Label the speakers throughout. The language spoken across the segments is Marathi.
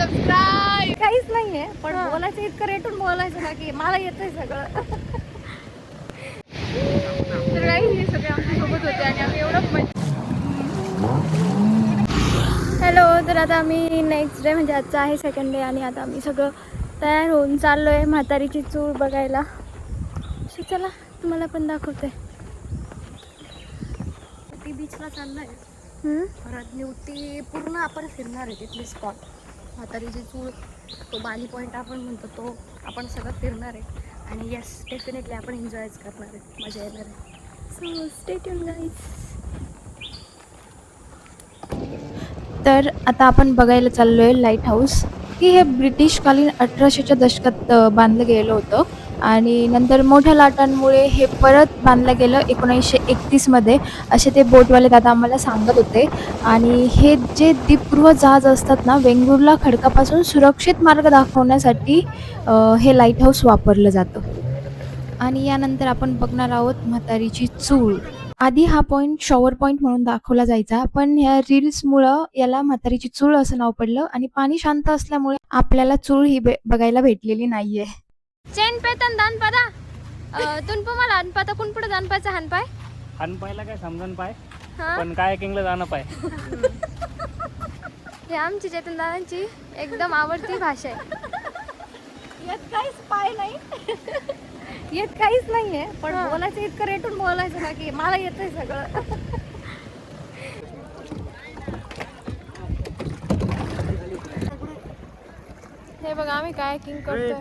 Speaker 1: सबस्क्राईब.
Speaker 2: काहीच नाहीये, पण बोलायचं इतकं रेटून बोलायचं ना की मला येतंय सगळं.
Speaker 1: तर काही हे सगळे आमच्या सोबत होते आणि आम्ही एवढं
Speaker 2: हॅलो, तर आता आम्ही नेक्स्ट डे म्हणजे आजचा आहे सेकंड डे आणि आता आम्ही सगळं तयार होऊन चाललो आहे म्हातारीची चूळ बघायला. सो चला तुम्हाला पण दाखवते. ती बीचला चाललो आहे परत न्यूटी पूर्ण आपण फिरणार आहे तिथले स्पॉट. म्हातारीची चूळ, तो बाली पॉईंट आपण म्हणतो तो आपण सगळं फिरणार आहे आणि येस डेफिनेटली आपण एन्जॉयच करणार आहे, मजा येणार आहे. So stay tune guys. तर आता आपण बघायला चाललो आहे लाईट हाऊस, की हे ब्रिटिशकालीन 1800च्या दशकात बांधलं गेलं होतं आणि नंतर मोठ्या लाटांमुळे हे परत बांधलं गेलं 1931मध्ये, असे ते बोटवाले दादा आम्हाला सांगत होते. आणि हे जे दीपगृह जहाज असतात ना, वेंगुर्ला खडकापासून सुरक्षित मार्ग दाखवण्यासाठी हे लाईट हाऊस वापरलं जातं. आणि यानंतर आपण बघणार आहोत म्हातारीची चूळ. आधी हा पॉइंट शॉवर पॉइंट म्हणून दाखवला जायचा, पण ह्या रील्समुळं याला म्हातारीची चूळ असं नाव पडलं आणि पाणी शांत असल्यामुळे आपल्याला चूळ ही बघायला भेटलेली नाहीये. चेन पेतन दान पदा तुन मला अनपाता कोण पुढे दानपायचा हानपाय
Speaker 3: हानपायला काय समजून पाय,
Speaker 2: हा
Speaker 3: पण काय किंगला जाणं पाय.
Speaker 2: हे आमची चेतन दादांची एकदम आवडती भाषा आहे. यात काहीच पाय नाही, येत काहीच नाहीये, पण बोलायचं इतकं रेटून बोलायचं ना की मला येतंय सगळं. हे बघा आम्ही कायाकिंग करतोय.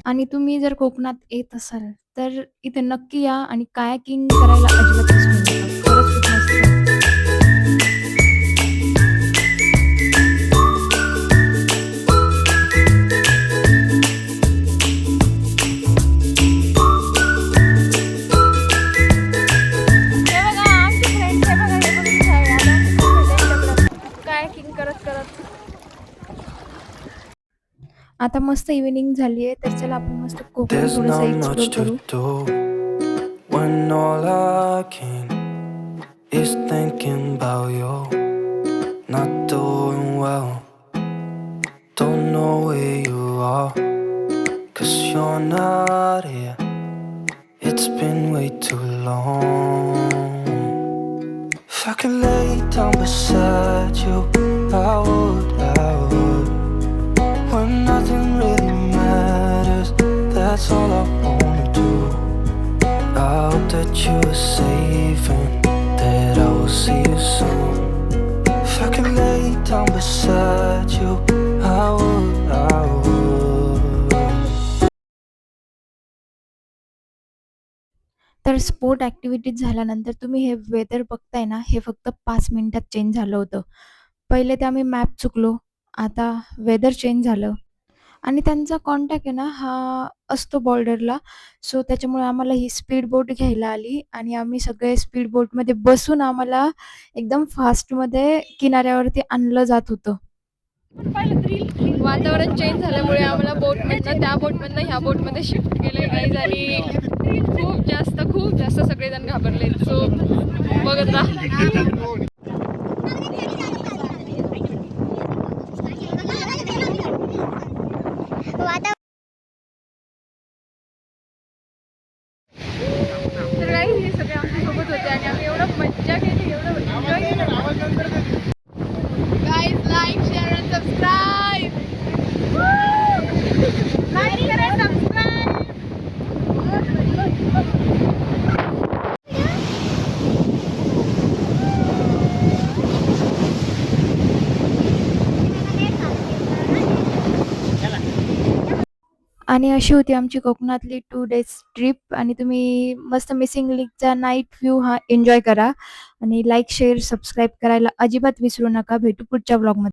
Speaker 2: आणि तुम्ही जर कोकणात येत असाल तर इथे नक्की या आणि कायाकिंग करायला अजिबात विसरू नका. खरंच खूप मस्त आहे. आता मस्त इव्हिनिंग झाली आहे, तर चला आपण मस्त कोकण थोडंसं एक्सप्लोर करू.
Speaker 4: When all I can is thinking about you, not doing well, don't know where you are, 'cause you're not here, it's been way too long. If I could lay down beside you, I would, when nothing really matters, that's all I wanna do. I hope that you are safe and that I will see you soon. If I could lay down beside you, I would.
Speaker 2: तर स्पोर्ट ॲक्टिव्हिटीज झाल्यानंतर तुम्ही हे वेदर बघताय ना, हे फक्त 5 मिनिटात चेंज झालं होतं. पहिले ते आम्ही मॅप चुकलो, आता वेदर चेंज झालं आणि त्यांचा कॉन्टॅक्ट आहे ना हा असतो बॉर्डरला. सो त्याच्यामुळे आम्हाला ही स्पीड बोट घ्यायला आली आणि आम्ही सगळे स्पीड बोटमध्ये बसून आम्हाला एकदम फास्टमध्ये किनाऱ्यावरती आणलं जात होतं.
Speaker 1: वातावरण चेंज झाल्यामुळे आम्हाला बोटमधनं त्या बोटमधनं ह्या बोटमध्ये शिफ्ट केलं गाईज आणि खूप जास्त सगळेजण घाबरले. सो बघत राहा. तर काही हे सगळे आमच्या सोबत होते आणि आम्ही एवढं मज्जा केली, एवढं एन्जॉय केलं. Guys like share and subscribe. Like करा, सबस्क्राईब.
Speaker 2: आणि अशी होती आमची कोकणातली 2 डेज ट्रिप आणि तुम्ही मस्त मिसिंग लिंकचा नाईट व्ह्यू हा एन्जॉय करा आणि लाईक, शेअर, सबस्क्राईब करायला अजिबात विसरू नका. भेटू पुढच्या व्लॉगमध्ये.